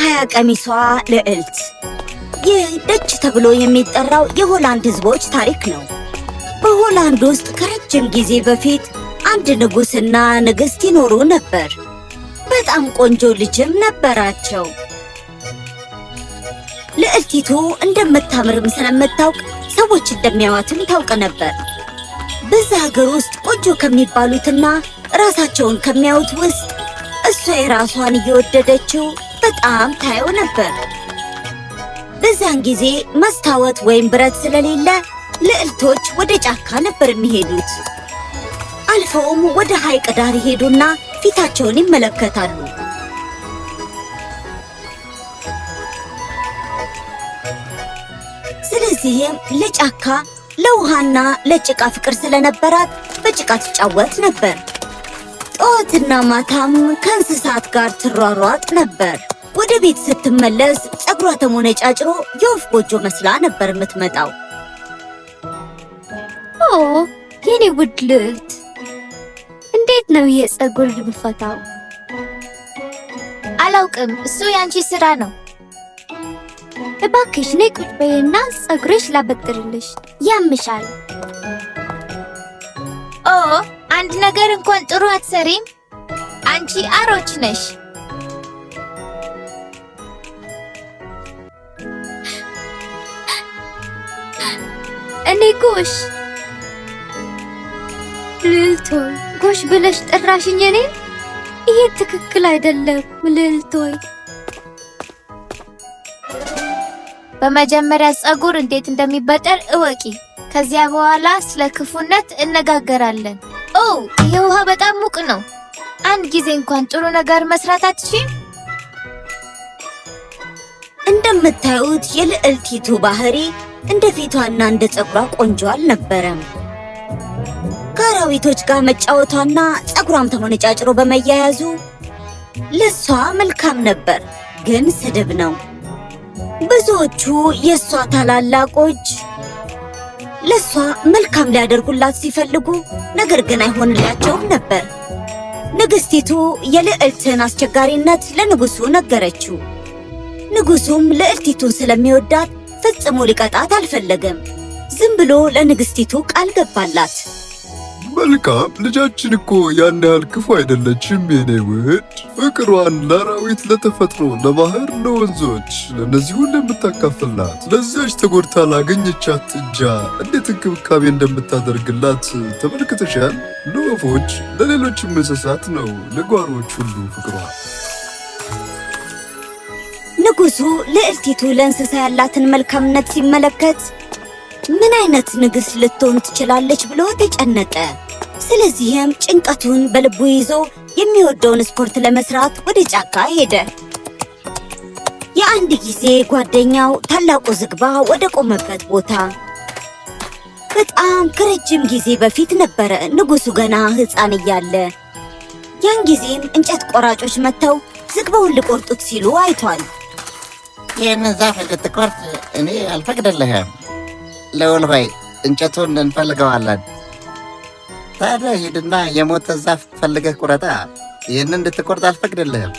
የሃያ ቀሚሷ ልዕልት። ይህ ደች ተብሎ የሚጠራው የሆላንድ ህዝቦች ታሪክ ነው። በሆላንድ ውስጥ ከረጅም ጊዜ በፊት አንድ ንጉስና ንግስት ይኖሩ ነበር። በጣም ቆንጆ ልጅም ነበራቸው። ልዕልቲቱ እንደምታምርም ስለምታውቅ ሰዎች እንደሚያዋትም ታውቅ ነበር። በዛ ሀገር ውስጥ ቆንጆ ከሚባሉትና ራሳቸውን ከሚያዩት ውስጥ እሷ የራሷን እየወደደችው በጣም ታየው ነበር። በዛን ጊዜ መስታወት ወይም ብረት ስለሌለ ልዕልቶች ወደ ጫካ ነበር የሚሄዱት። አልፈውም ወደ ሐይቅ ዳር ይሄዱና ፊታቸውን ይመለከታሉ። ስለዚህም ለጫካ ለውሃና ለጭቃ ፍቅር ስለነበራት በጭቃ ትጫወት ነበር። ጠዋትና ማታም ከእንስሳት ጋር ትሯሯጥ ነበር። ወደ ቤት ስትመለስ ፀጉሯ ተሞነጫጭሮ የወፍ ጎጆ መስላ ነበር የምትመጣው። ኦ የኔ ውድ ልዕልት፣ እንዴት ነው የፀጉር ብፈታው? አላውቅም፣ እሱ ያንቺ ስራ ነው። እባክሽ ነይ ቁጭ በይና ፀጉርሽ ላበጥርልሽ። ያምሻል። ኦ አንድ ነገር እንኳን ጥሩ አትሰሪም። አንቺ አሮች ነሽ። እኔ ጎሽ። ልዕልቶይ ጎሽ ብለሽ ጠራሽኝ እኔ? ይሄ ትክክል አይደለም ልዕልቶይ። በመጀመሪያ ፀጉር እንዴት እንደሚበጠር እወቂ። ከዚያ በኋላ ስለ ክፉነት እነጋገራለን። ኦ ይሄ ውሃ በጣም ሙቅ ነው። አንድ ጊዜ እንኳን ጥሩ ነገር መስራት አትችይም? እንደምታዩት የልዕልቲቱ ባህሪ እንደ ፊቷና እንደ ፀጉሯ ቆንጆ አልነበረም። ከአራዊቶች ጋር መጫወቷና ፀጉሯም ተሞነጫጭሮ በመያያዙ ለሷ መልካም ነበር፣ ግን ስድብ ነው። ብዙዎቹ የሷ ታላላቆች ለሷ መልካም ሊያደርጉላት ሲፈልጉ ነገር ግን አይሆንላቸውም ነበር። ንግስቲቱ የልዕልትን አስቸጋሪነት ለንጉሱ ነገረችው። ንጉሱም ልዕልቲቱን ስለሚወዳት ፈጽሞ ሊቀጣት አልፈለገም። ዝም ብሎ ለንግስቲቱ ቃል ገባላት። መልካም ልጃችን እኮ ያን ያህል ክፉ አይደለችም የኔ ውድ። ፍቅሯን ለአራዊት፣ ለተፈጥሮ፣ ለባህር፣ ለወንዞች ለእነዚህ ሁሉ የምታካፍላት ለዚያች ተጎድታ ላገኘቻት ጥጃ እንዴት እንክብካቤ እንደምታደርግላት ተመልክተሻል? ለወፎች፣ ለሌሎችም እንስሳት ነው፣ ለጓሮች ሁሉ ፍቅሯ። ንጉሱ ልዕልቲቱ ለእንስሳ ያላትን መልካምነት ሲመለከት ምን አይነት ንግሥት ልትሆን ትችላለች ብሎ ተጨነቀ። ስለዚህም ጭንቀቱን በልቡ ይዞ የሚወደውን ስፖርት ለመስራት ወደ ጫካ ሄደ። የአንድ ጊዜ ጓደኛው ታላቁ ዝግባ ወደ ቆመበት ቦታ በጣም ከረጅም ጊዜ በፊት ነበረ፣ ንጉሱ ገና ሕፃን እያለ። ያን ጊዜም እንጨት ቆራጮች መጥተው ዝግባውን ሊቆርጡት ሲሉ አይቷል። ይህንን ዛፍ እንድትቆርጥ እኔ አልፈቅድልህም። ልዑል ሆይ እንጨቱን እንፈልገዋለን። ታዲያ ሂድና የሞተ ዛፍ ፈልገህ ቁረጣ። ይህንን እንድትቆርጥ አልፈቅድልህም።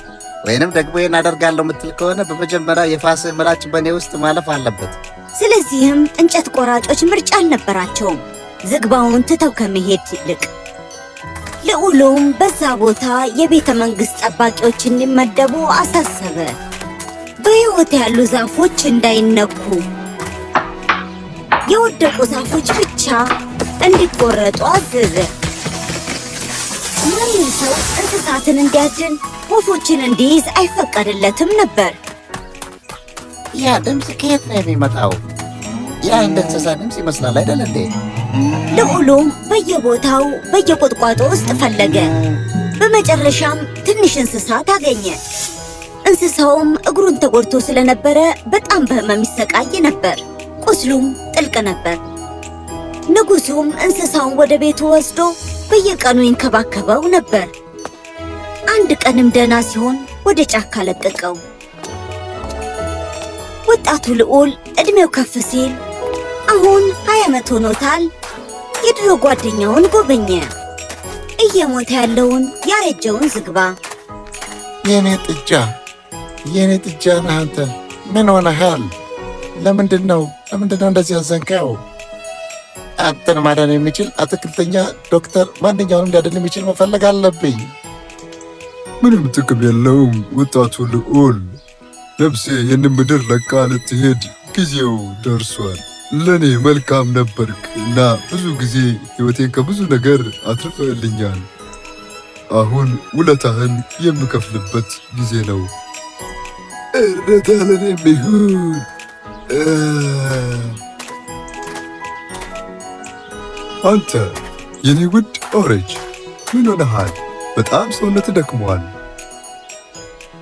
ወይንም ደግሞ ይህን አደርጋለሁ የምትል ከሆነ በመጀመሪያ የፋስህ ምላጭ በእኔ ውስጥ ማለፍ አለበት። ስለዚህም እንጨት ቆራጮች ምርጫ አልነበራቸውም ዝግባውን ትተው ከመሄድ ይልቅ። ልዑሉም በዛ ቦታ የቤተ መንግሥት ጠባቂዎች እንዲመደቡ አሳሰበ። በሕይወት ያሉ ዛፎች እንዳይነኩ፣ የወደቁ ዛፎች ብቻ እንዲቆረጡ አዘዘ። ማንም ሰው እንስሳትን እንዲያድን፣ ወፎችን እንዲይዝ አይፈቀድለትም ነበር። ያ ድምፅ ከየት ነው የሚመጣው? ያ እንደ እንስሳ ድምፅ ይመስላል አይደል እንዴ? ልዑሉም በየቦታው በየቁጥቋጦ ውስጥ ፈለገ። በመጨረሻም ትንሽ እንስሳት አገኘ። እንስሳውም እግሩን ተጎድቶ ስለነበረ በጣም በህመም ይሰቃይ ነበር። ቁስሉም ጥልቅ ነበር። ንጉሱም እንስሳውን ወደ ቤቱ ወስዶ በየቀኑ ይንከባከበው ነበር። አንድ ቀንም ደህና ሲሆን ወደ ጫካ ለቀቀው። ወጣቱ ልዑል እድሜው ከፍ ሲል አሁን 20 ዓመት ሆኖታል። የድሮ ጓደኛውን ጎበኘ። እየሞተ ያለውን ያረጀውን ዝግባ። የኔ ጥጃ የኔ ጥጃ ነህ አንተ። ምን ሆነሃል? ለምንድን ነው እንደዚህ ያዘንከው? አንተን ማዳን የሚችል አትክልተኛ ዶክተር ማንኛውንም ሊያድን የሚችል መፈለግ አለብኝ። ምንም ጥቅም የለውም ወጣቱ ልዑል። ነፍሴ ይህንን ምድር ለቃ ልትሄድ ጊዜው ደርሷል። ለእኔ መልካም ነበርክ እና ብዙ ጊዜ ሕይወቴን ከብዙ ነገር አትርፈህልኛል። አሁን ውለታህን የምከፍልበት ጊዜ ነው። እርዳታ ለእኔም ይሁን። አንተ የኔ ውድ ኦሬንጅ ምን ሆነሃል? በጣም ሰውነት ደክሟል።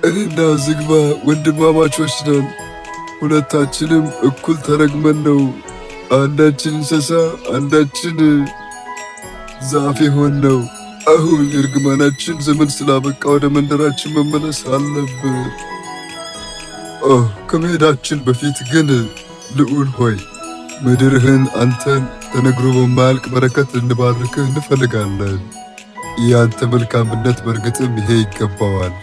እኔና ዝግባ ወንድማማቾች ነን። ሁለታችንም እኩል ተረግመን ነው አንዳችን እንስሳ አንዳችን ዛፍ የሆን ነው። አሁን የእርግማናችን ዘመን ስላበቃ ወደ መንደራችን መመለስ አለብን። ከመሄዳችን በፊት ግን ልዑል ሆይ ምድርህን አንተን ተነግሮ በማያልቅ በረከት ልንባርክህ እንፈልጋለን። ያንተ መልካምነት በእርግጥም ይሄ ይገባዋል።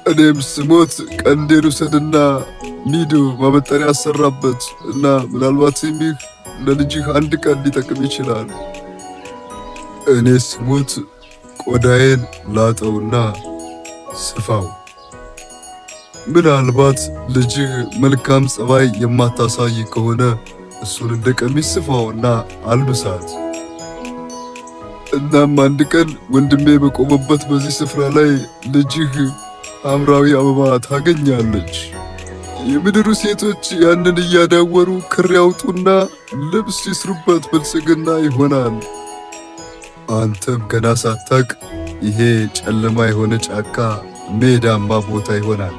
እኔም ስሞት ቀንዴን ውሰድና ሚዶ ማበጠሪያ አሰራበት እና ምናልባትም ይህ ለልጅህ አንድ ቀን ሊጠቅም ይችላል። እኔ ስሞት ቆዳዬን ላጠውና ስፋው። ምናልባት ልጅህ መልካም ጸባይ የማታሳይ ከሆነ እሱን እንደ ቀሚስ ስፋውና አልብሳት። እናም አንድ ቀን ወንድሜ በቆመበት በዚህ ስፍራ ላይ ልጅህ ሐምራዊ አበባ ታገኛለች። የምድሩ ሴቶች ያንን እያዳወሩ ክር ያውጡና ልብስ ይስሩበት፣ ብልጽግና ይሆናል። አንተም ገና ሳታቅ ይሄ ጨለማ የሆነ ጫካ ሜዳማ ቦታ ይሆናል።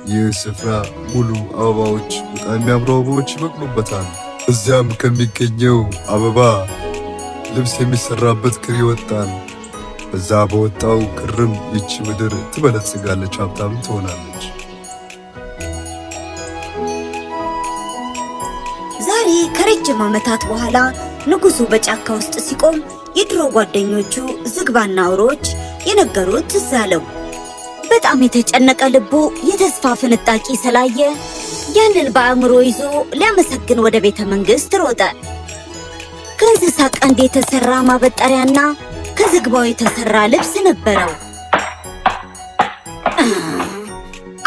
ይህ ስፍራ ሙሉ አበባዎች፣ በጣም የሚያምሩ አበባዎች ይበቅሉበታል። እዚያም ከሚገኘው አበባ ልብስ የሚሰራበት ክር ይወጣል። በዛ በወጣው ክርም ይቺ ምድር ትበለጽጋለች፣ ሀብታም ትሆናለች። ዛሬ ከረጅም ዓመታት በኋላ ንጉሡ በጫካ ውስጥ ሲቆም የድሮ ጓደኞቹ ዝግባና አውሬዎች የነገሩት ትዝ አለው። በጣም የተጨነቀ ልቡ የተስፋ ፍንጣቂ ስላየ ያንን በአእምሮ ይዞ ሊያመሰግን ወደ ቤተ መንግሥት ሮጠ። ከእንስሳ ቀንድ የተሠራ ማበጠሪያና ከዝግባው የተሠራ ልብስ ነበረው።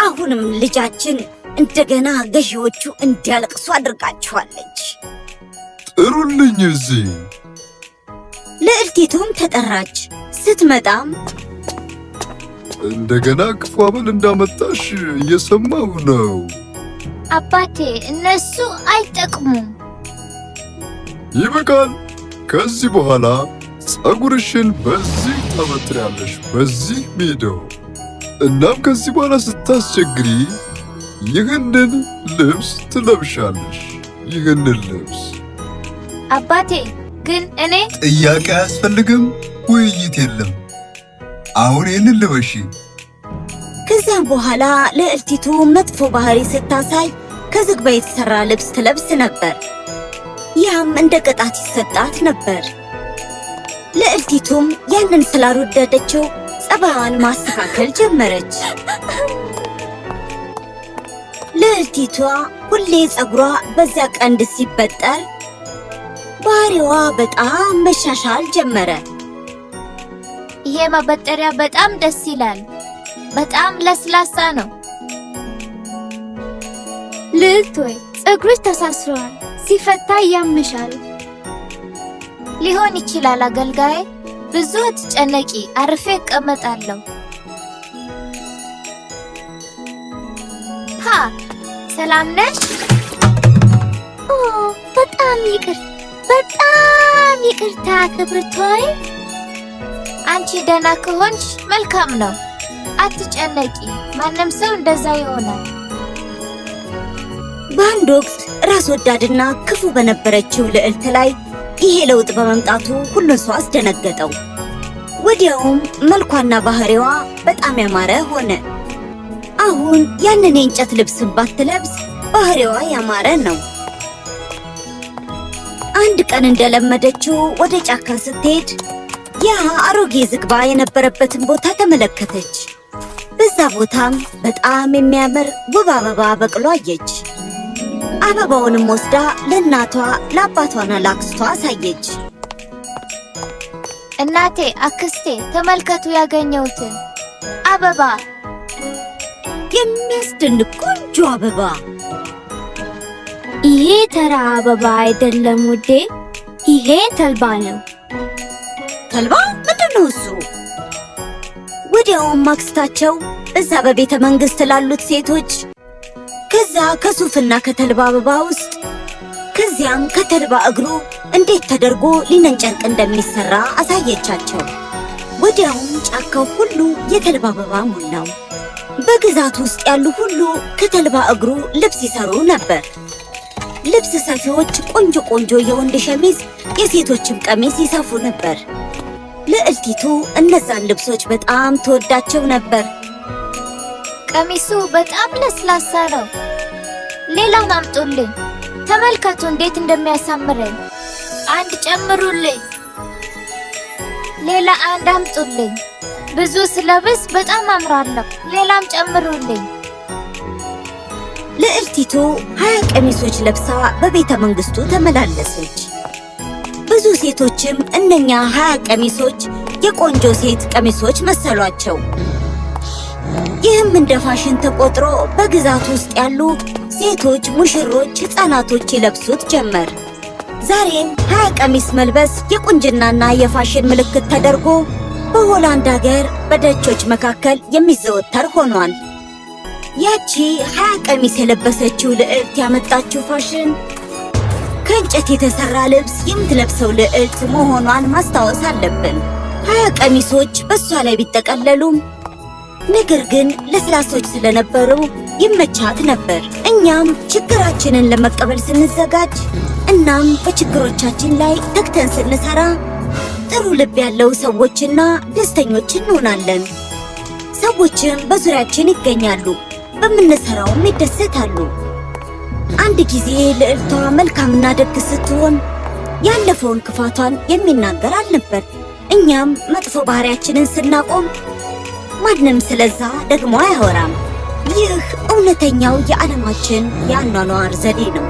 አሁንም ልጃችን እንደገና ገዢዎቹ እንዲያለቅሱ አድርጋችኋለች። ጥሩልኝ እዚህ። ልዕልቲቱም ተጠራች። ስትመጣም እንደገና ክፉ አበል እንዳመጣሽ እየሰማሁ ነው። አባቴ እነሱ አይጠቅሙም። ይበቃል። ከዚህ በኋላ ጸጉርሽን በዚህ ታበጥሪያለሽ፣ በዚህ ሜዶ። እናም ከዚህ በኋላ ስታስቸግሪ ይህንን ልብስ ትለብሻለሽ። ይህንን ልብስ አባቴ ግን እኔ ጥያቄ አያስፈልግም፣ ውይይት የለም። አሁን ይህንን ልበሺ። ከዚያም በኋላ ልዕልቲቱ መጥፎ ባህሪ ስታሳይ ከዝግባ የተሠራ ልብስ ትለብስ ነበር። ያም እንደ ቅጣት ይሰጣት ነበር። ልዕልቲቱም ያንን ስላልወደደችው ጸባዋን ማስተካከል ጀመረች። ልዕልቲቷ ሁሌ ጸጉሯ በዚያ ቀንድ ሲበጠር ባህሪዋ በጣም መሻሻል ጀመረ። ይሄ ማበጠሪያ በጣም ደስ ይላል። በጣም ለስላሳ ነው። ልዕልት ሆይ ጸጉርሽ ተሳስሯል፣ ሲፈታ ያምሻል። ሊሆን ይችላል አገልጋይ። ብዙ አትጨነቂ፣ አርፌ እቀመጣለሁ። ሃ ሰላም ነሽ? ኦ በጣም ይቅርታ ክብርቶይ። አንቺ ደህና ከሆንሽ መልካም ነው። አትጨነቂ፣ ማንም ሰው እንደዛ ይሆናል። በአንድ ወቅት ራስ ወዳድና ክፉ በነበረችው ልዕልት ላይ ይሄ ለውጥ በመምጣቱ ሁሉን ሰው አስደነገጠው። ወዲያውም መልኳና ባህሪዋ በጣም ያማረ ሆነ። አሁን ያንን የእንጨት ልብስን ባትለብስ ባህሪዋ ያማረ ነው። አንድ ቀን እንደለመደችው ወደ ጫካ ስትሄድ ያ አሮጌ ዝግባ የነበረበትን ቦታ ተመለከተች። በዛ ቦታም በጣም የሚያምር ውብ አበባ በቅሎ አየች። አበባውንም ወስዳ ለእናቷ ለአባቷና ለአክስቷ አሳየች። እናቴ፣ አክስቴ ተመልከቱ ያገኘሁትን አበባ። የሚያስደንቅ ቆንጆ አበባ። ይሄ ተራ አበባ አይደለም ውዴ፣ ይሄ ተልባ ነው። ተልባ? ምንድነው እሱ? ወዲያውም አክስታቸው እዛ በቤተ መንግስት ላሉት ሴቶች ከዛ ከሱፍና ከተልባ አበባ ውስጥ ከዚያም ከተልባ እግሩ እንዴት ተደርጎ ሊነን ጨርቅ እንደሚሰራ አሳየቻቸው። ወዲያውም ጫካው ሁሉ የተልባ አበባ ሞላው። በግዛት ውስጥ ያሉ ሁሉ ከተልባ እግሩ ልብስ ይሰሩ ነበር። ልብስ ሰፊዎች ቆንጆ ቆንጆ የወንድ ሸሚዝ፣ የሴቶችም ቀሚስ ይሰፉ ነበር። ልዕልቲቱ እነዛን ልብሶች በጣም ትወዳቸው ነበር። ቀሚሱ በጣም ለስላሳ ነው። ሌላውን አምጡልኝ። ተመልከቱ እንዴት እንደሚያሳምረኝ። አንድ ጨምሩልኝ። ሌላ አንድ አምጡልኝ። ብዙ ስለብስ በጣም አምራለሁ። ሌላም ጨምሩልኝ። ልዕልቲቱ 20 ቀሚሶች ለብሳ በቤተ መንግስቱ ተመላለሰች። ብዙ ሴቶችም እነኛ 20 ቀሚሶች የቆንጆ ሴት ቀሚሶች መሰሏቸው። ይህም እንደ ፋሽን ተቆጥሮ በግዛት ውስጥ ያሉ ሴቶች፣ ሙሽሮች፣ ሕፃናቶች ይለብሱት ጀመር። ዛሬም 20 ቀሚስ መልበስ የቁንጅናና የፋሽን ምልክት ተደርጎ በሆላንድ ሀገር በደቾች መካከል የሚዘወተር ሆኗል። ያቺ 20 ቀሚስ የለበሰችው ልዕልት ያመጣችው ፋሽን ከእንጨት የተሰራ ልብስ የምትለብሰው ልዕልት መሆኗን ማስታወስ አለብን። 20 ቀሚሶች በእሷ ላይ ቢጠቀለሉም ነገር ግን ለስላሶች ስለነበሩ ይመቻት ነበር። እኛም ችግራችንን ለመቀበል ስንዘጋጅ እናም በችግሮቻችን ላይ ተግተን ስንሰራ ጥሩ ልብ ያለው ሰዎችና ደስተኞች እንሆናለን። ሰዎችም በዙሪያችን ይገኛሉ፣ በምንሰራውም ይደሰታሉ። አንድ ጊዜ ልዕልቷ መልካምና ደግ ስትሆን ያለፈውን ክፋቷን የሚናገር አልነበር። እኛም መጥፎ ባህሪያችንን ስናቆም ማንም ስለዛ ደግሞ አያወራም። ይህ እውነተኛው የዓለማችን የአኗኗር ዘዴ ነው።